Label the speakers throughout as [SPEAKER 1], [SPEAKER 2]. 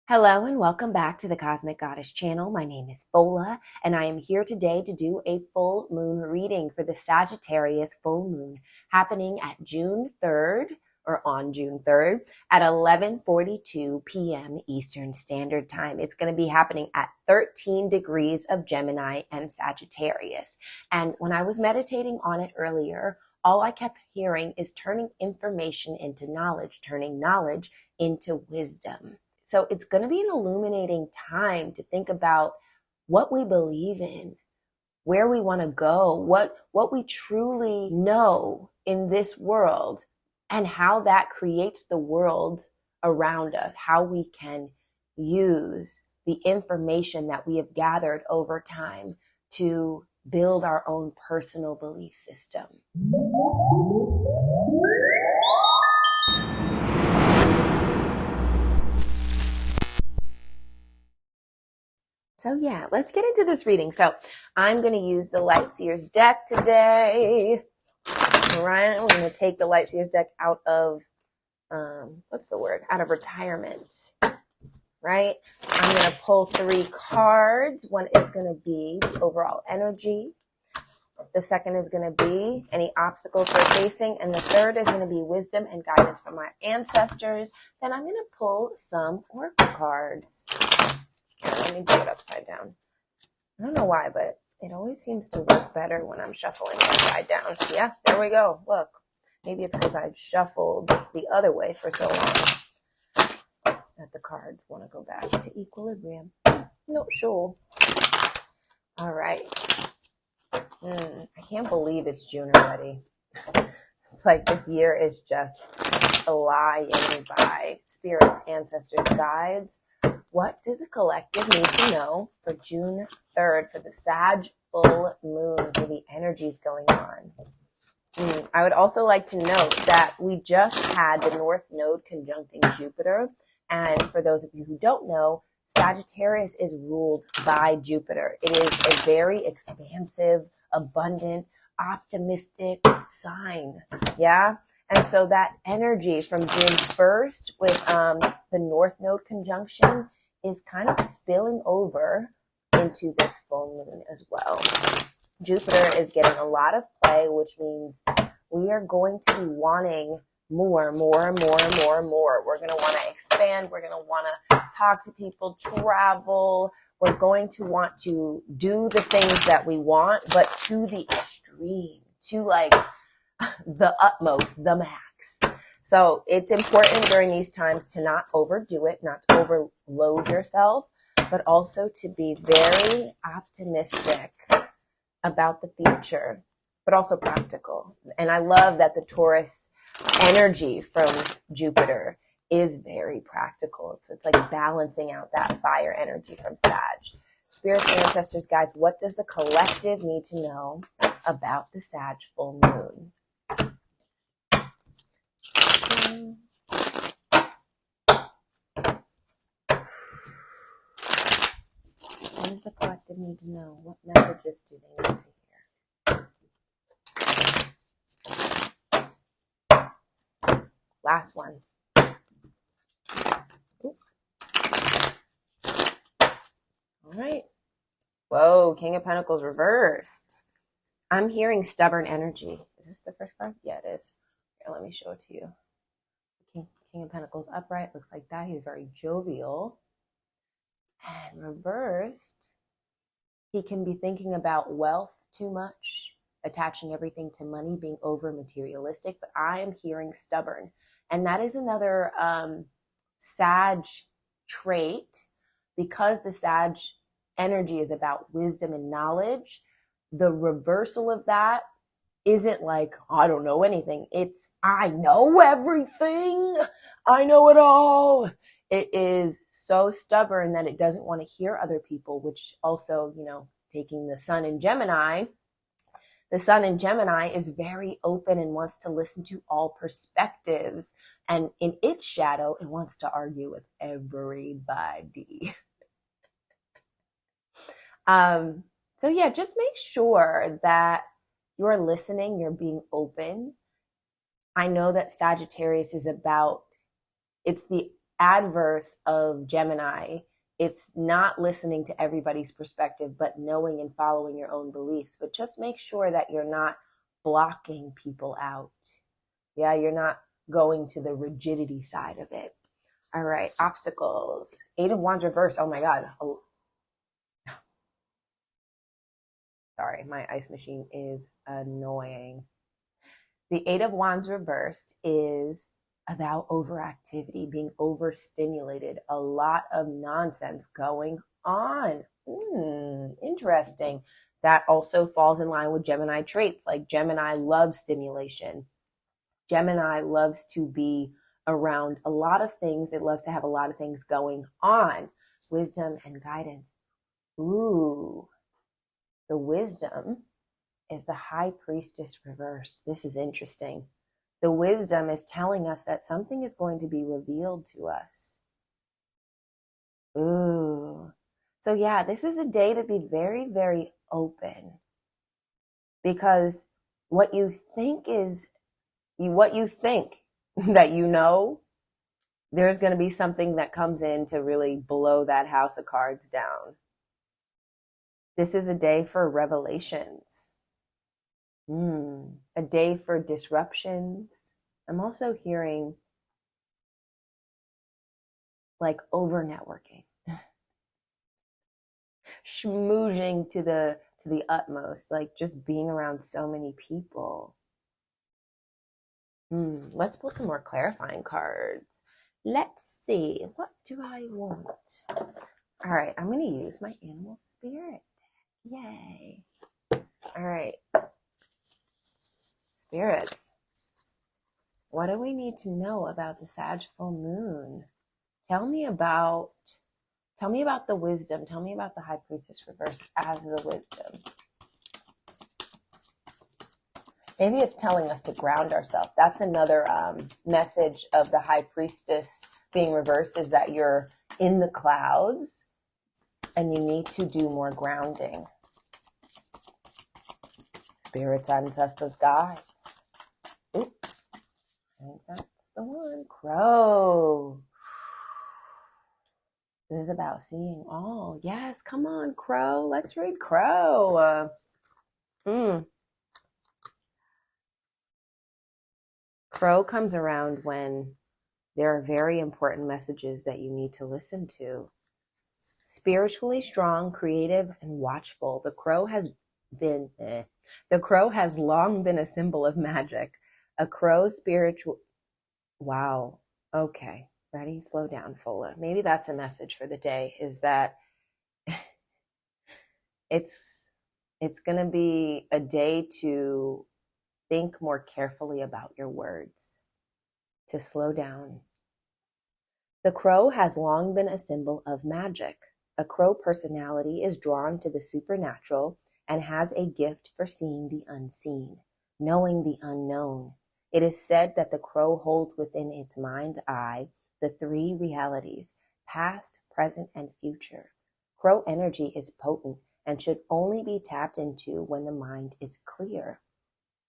[SPEAKER 1] Hello and welcome back to the Cosmic Goddess channel. My name is Fola and I am here today to do a full moon reading for the Sagittarius full moon happening at June 3rd or on June 3rd at 11:42 p.m. Eastern Standard Time. It's going to be happening at 13 degrees of Gemini and Sagittarius. And when I was meditating on it earlier, all I kept hearing is turning information into knowledge, turning knowledge into wisdom. So it's going to be an illuminating time to think about what we believe in, where we want to go, what we truly know in this world, and how that creates the world around us, how we can use the information that we have gathered over time to build our own personal belief system. So yeah, let's get into this reading. So I'm going to use the Light Seers deck today. All right, I'm going to take the Light Seers deck out of, out of retirement, right? I'm going to pull 3 cards. One is going to be the overall energy. The second is going to be any obstacles we're facing. And the third is going to be wisdom and guidance from my ancestors. Then I'm going to pull some oracle cards. Let me do it upside down. I don't know why, but it always seems to work better when I'm shuffling upside down. So yeah, there we go. Look, maybe it's because I've shuffled the other way for so long that the cards want to go back to equilibrium. Not sure. All right. I can't believe it's June already. It's like this year is just flying by. Spirit, ancestors, guides. What does the collective need to know for June 3rd for the Sag full moon, for the energies going on? I would also like to note that we just had the North Node conjuncting Jupiter. And for those of you who don't know, Sagittarius is ruled by Jupiter. It is a very expansive, abundant, optimistic sign. Yeah? And so that energy from June 1st with the North Node conjunction is kind of spilling over into this full moon as well. Jupiter is getting a lot of play, which means we are going to be wanting more. We're going to want to expand. We're going to want to talk to people, travel. We're going to want to do the things that we want, but to the extreme, to like the utmost, the max. So it's important during these times to not overdo it, not to overload yourself, but also to be very optimistic about the future, but also practical. And I love that the Taurus energy from Jupiter is very practical. So it's like balancing out that fire energy from Sag. Spirits, ancestors, guides, what does the collective need to know about the Sag full moon? What does the collective need to know? What messages do they need to hear? Last one. Ooh. All right. Whoa, King of Pentacles reversed. I'm hearing stubborn energy. Is this the first card? Yeah, it is. Here, let me show it to you. King of Pentacles upright, looks like that. He's very jovial. And reversed, he can be thinking about wealth too much, attaching everything to money, being over materialistic. But I am hearing stubborn. And that is another Sag trait. Because the Sag energy is about wisdom and knowledge, the reversal of that isn't like, I don't know anything. It's, I know everything. I know it all. It is so stubborn that it doesn't want to hear other people, which also, taking the sun in Gemini, the sun in Gemini is very open and wants to listen to all perspectives. And in its shadow, it wants to argue with everybody. So yeah, just make sure that you're listening, you're being open. I know that Sagittarius is about, it's the adverse of Gemini, it's not listening to everybody's perspective, but knowing and following your own beliefs. But just make sure that you're not blocking people out. Yeah, you're not going to the rigidity side of it. All right, obstacles. Eight of Wands reverse. Oh my God. Oh. Sorry, my ice machine is annoying. The Eight of Wands reversed is about overactivity, being overstimulated, a lot of nonsense going on. Interesting. That also falls in line with Gemini traits. Like Gemini loves stimulation. Gemini loves to be around a lot of things. It loves to have a lot of things going on. Wisdom and guidance. Ooh, the wisdom is the High Priestess reverse. This is interesting. The wisdom is telling us that something is going to be revealed to us. Ooh. So yeah, this is a day to be very, very open. Because what you think that you know, there's going to be something that comes in to really blow that house of cards down. This is a day for revelations. A day for disruptions. I'm also hearing like over networking, schmoozing to the utmost, like just being around so many people. Let's pull some more clarifying cards. Let's see, what do I want? All right, I'm going to use my animal spirit. Yay. All right. Spirits, what do we need to know about the Sag full moon? Tell me about the wisdom. Tell me about the High Priestess reverse as the wisdom. Maybe it's telling us to ground ourselves. That's another message of the High Priestess being reversed, is that you're in the clouds and you need to do more grounding. Spirits, ancestors, guides. Oop. I think that's the one. Crow. This is about seeing all. Yes, come on, Crow. Let's read Crow. Crow comes around when there are very important messages that you need to listen to. Spiritually strong, creative, and watchful. The crow has long been a symbol of magic. A crow spiritual. Wow. Okay. Ready? Slow down, Fola. Maybe that's a message for the day, is that it's going to be a day to think more carefully about your words, to slow down. The crow has long been a symbol of magic. A crow personality is drawn to the supernatural and has a gift for seeing the unseen, knowing the unknown. It is said that the crow holds within its mind's eye the three realities, past, present, and future. Crow energy is potent and should only be tapped into when the mind is clear.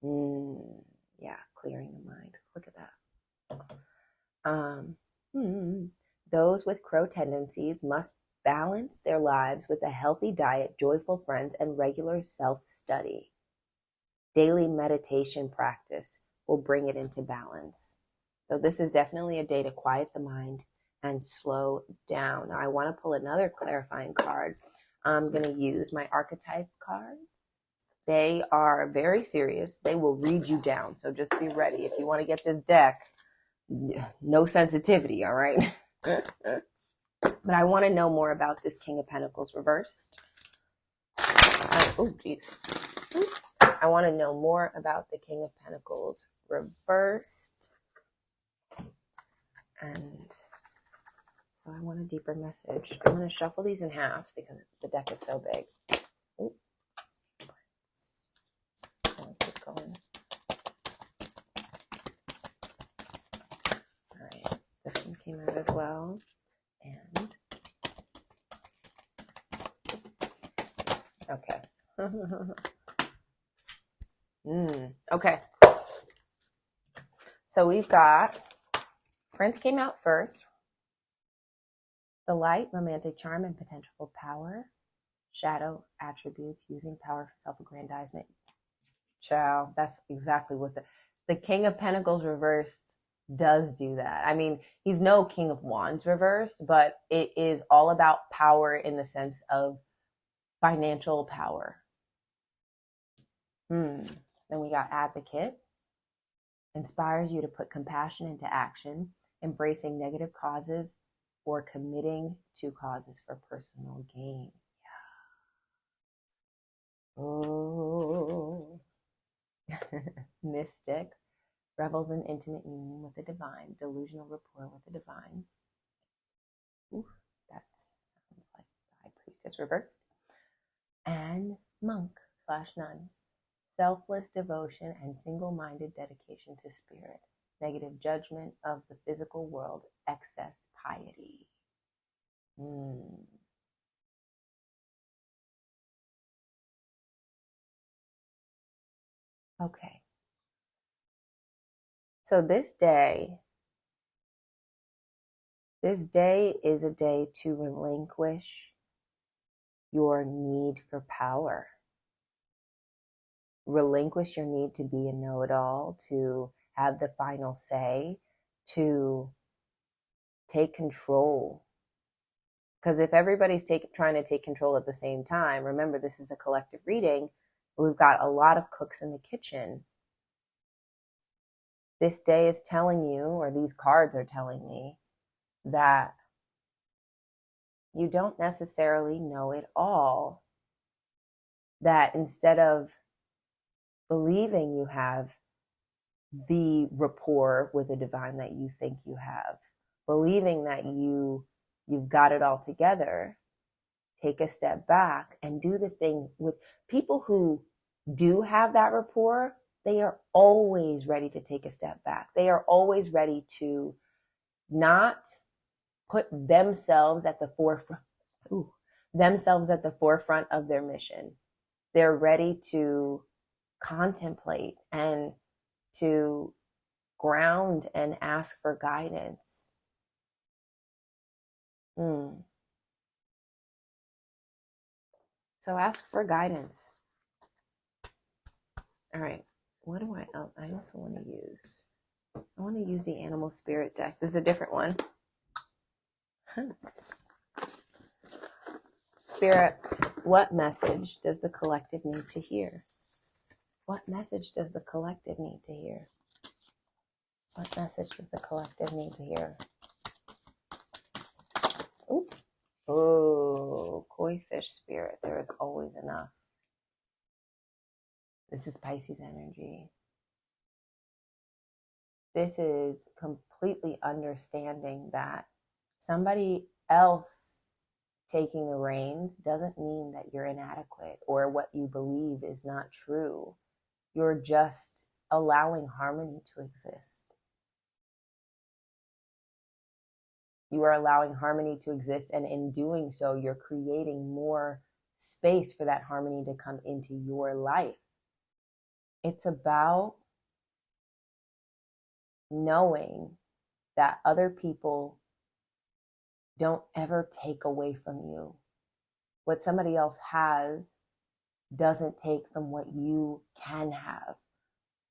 [SPEAKER 1] Yeah, clearing the mind. Look at that. Those with crow tendencies must balance their lives with a healthy diet, joyful friends, and regular self-study. Daily meditation practice will bring it into balance. So this is definitely a day to quiet the mind and slow down. Now I want to pull another clarifying card. I'm going to use my Archetype cards. They are very serious. They will read you down. So just be ready. If you want to get this deck, no sensitivity, all right? But I want to know more about this King of Pentacles reversed. Oh, geez. I want to know more about the King of Pentacles reversed. And so I want a deeper message. I'm going to shuffle these in half because the deck is so big. Ooh. Keep going. All right. This one came out as well. And okay. Okay. So we've got Prince came out first. The light, romantic charm and potential for power. Shadow, attributes, using power for self-aggrandizement. Ciao. That's exactly what the King of Pentacles reversed does do that. I mean, he's no King of Wands reversed, but it is all about power in the sense of financial power. Then we got Advocate. Inspires you to put compassion into action, embracing negative causes or committing to causes for personal gain. Yeah. Oh. Mystic. Revels in intimate union with the divine. Delusional rapport with the divine. Ooh, that sounds like the High Priestess reversed. And Monk/Nun. Selfless devotion and single-minded dedication to spirit. Negative judgment of the physical world. Excess piety. Okay. So this day is a day to relinquish your need for power. Relinquish your need to be a know-it-all, to have the final say, to take control. Because if everybody's trying to take control at the same time, remember this is a collective reading, we've got a lot of cooks in the kitchen. This day is telling you, or these cards are telling me, that you don't necessarily know it all. That instead of believing you have the rapport with the divine that you think you have, believing that you've got it all together, take a step back and do the thing. With people who do have that rapport, they are always ready to take a step back. They are always ready to not put themselves at the forefront, of their mission. They're ready to contemplate and to ground and ask for guidance. So ask for guidance. All right. What do I also want to use? I want to use the Animal Spirit deck. This is a different one. Spirit, what message does the collective need to hear? What message does the collective need to hear? What message does the collective need to hear? Ooh. Oh, koi fish spirit. There is always enough. This is Pisces energy. This is completely understanding that somebody else taking the reins doesn't mean that you're inadequate or what you believe is not true. You're just allowing harmony to exist. You are allowing harmony to exist, and in doing so, you're creating more space for that harmony to come into your life. It's about knowing that other people don't ever take away from you. What somebody else has doesn't take from what you can have.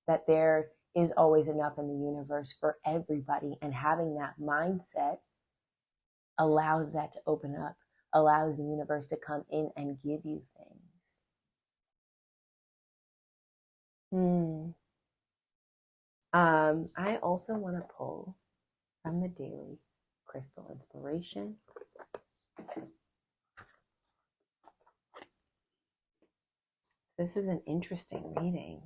[SPEAKER 1] That there is always enough in the universe for everybody, and having that mindset allows that to open up, allows the universe to come in and give you things. I also want to pull from the Daily Crystal Inspiration. This is an interesting reading.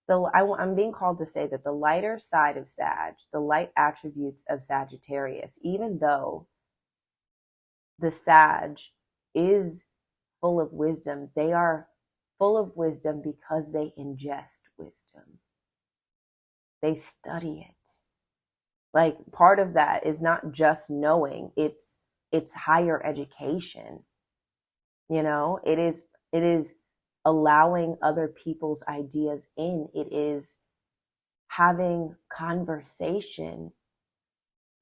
[SPEAKER 1] I'm being called to say that the lighter side of Sag, the light attributes of Sagittarius, even though the Sag is full of wisdom, they are full of wisdom because they ingest wisdom. They study it. Like, part of that is not just knowing, it's higher education. You know, it is allowing other people's ideas in. It is having conversation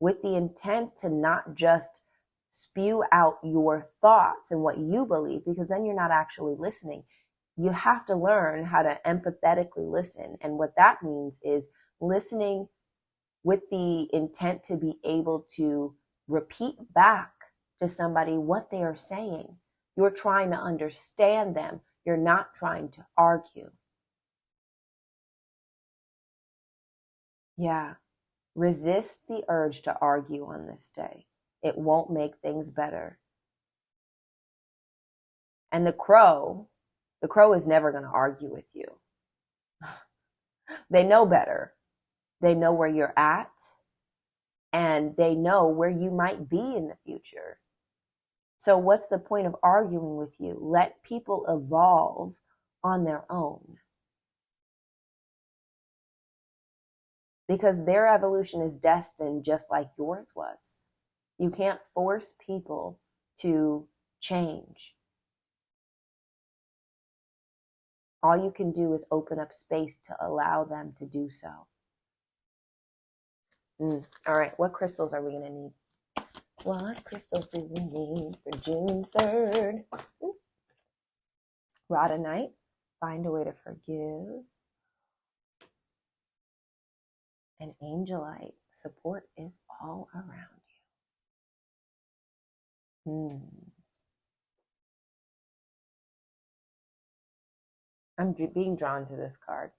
[SPEAKER 1] with the intent to not just spew out your thoughts and what you believe, because then you're not actually listening. You have to learn how to empathetically listen. And what that means is listening with the intent to be able to repeat back to somebody what they are saying. You're trying to understand them. You're not trying to argue. Yeah. Resist the urge to argue on this day. It won't make things better. And the crow is never going to argue with you. They know better. They know where you're at, and they know where you might be in the future. So what's the point of arguing with you? Let people evolve on their own. Because their evolution is destined just like yours was. You can't force people to change. All you can do is open up space to allow them to do so. All right, what crystals are we going to need? What crystals do we need for June 3rd? Rhodonite, find a way to forgive. And angelite, support is all around you. I'm being drawn to this card.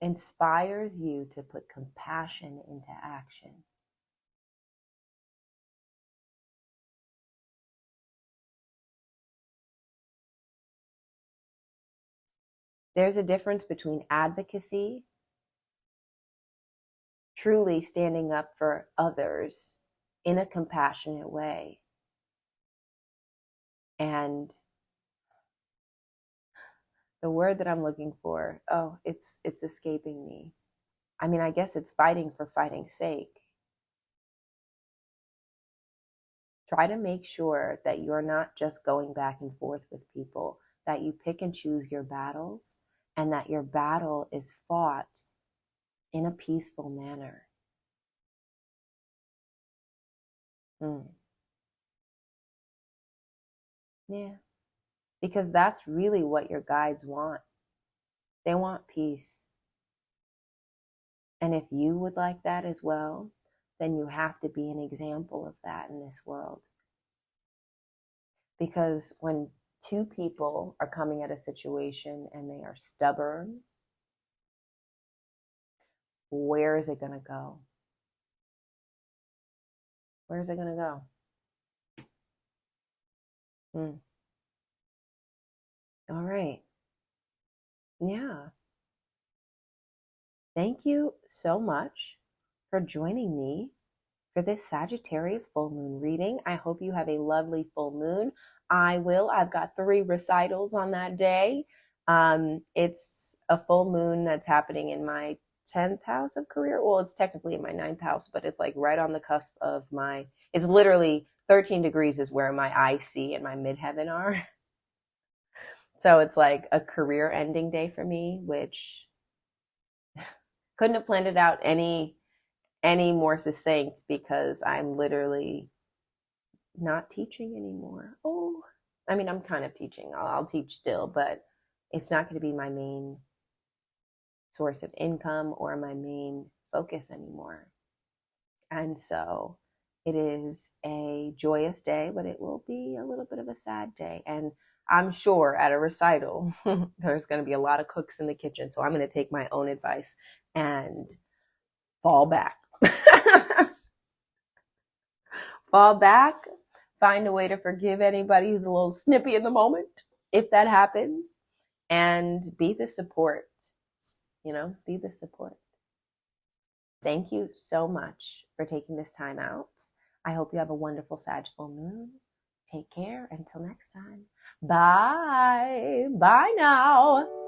[SPEAKER 1] Inspires you to put compassion into action. There's a difference between advocacy, truly standing up for others in a compassionate way, and the word that I'm looking for, it's escaping me. I mean, I guess it's fighting for fighting's sake. Try to make sure that you're not just going back and forth with people, that you pick and choose your battles, and that your battle is fought in a peaceful manner. Yeah. Because that's really what your guides want. They want peace. And if you would like that as well, then you have to be an example of that in this world. Because when two people are coming at a situation and they are stubborn, where is it going to go? Where is it going to go? All right. Yeah. Thank you so much for joining me for this Sagittarius full moon reading. I hope you have a lovely full moon. I've got 3 recitals on that day. It's a full moon that's happening in my 10th house of career. Well, it's technically in my 9th house, but it's like right on the cusp of it's literally 13 degrees is where my IC and my midheaven are. So it's like a career ending day for me, which couldn't have planned it out any more succinct, because I'm literally not teaching anymore. I mean, I'm kind of teaching. I'll teach still, but it's not going to be my main source of income or my main focus anymore. And so it is a joyous day, but it will be a little bit of a sad day. And I'm sure at a recital, there's going to be a lot of cooks in the kitchen. So I'm going to take my own advice and fall back. Fall back, find a way to forgive anybody who's a little snippy in the moment, if that happens, and be the support. Be the support. Thank you so much for taking this time out. I hope you have a wonderful Sag full moon. Take care until next time. Bye. Bye now.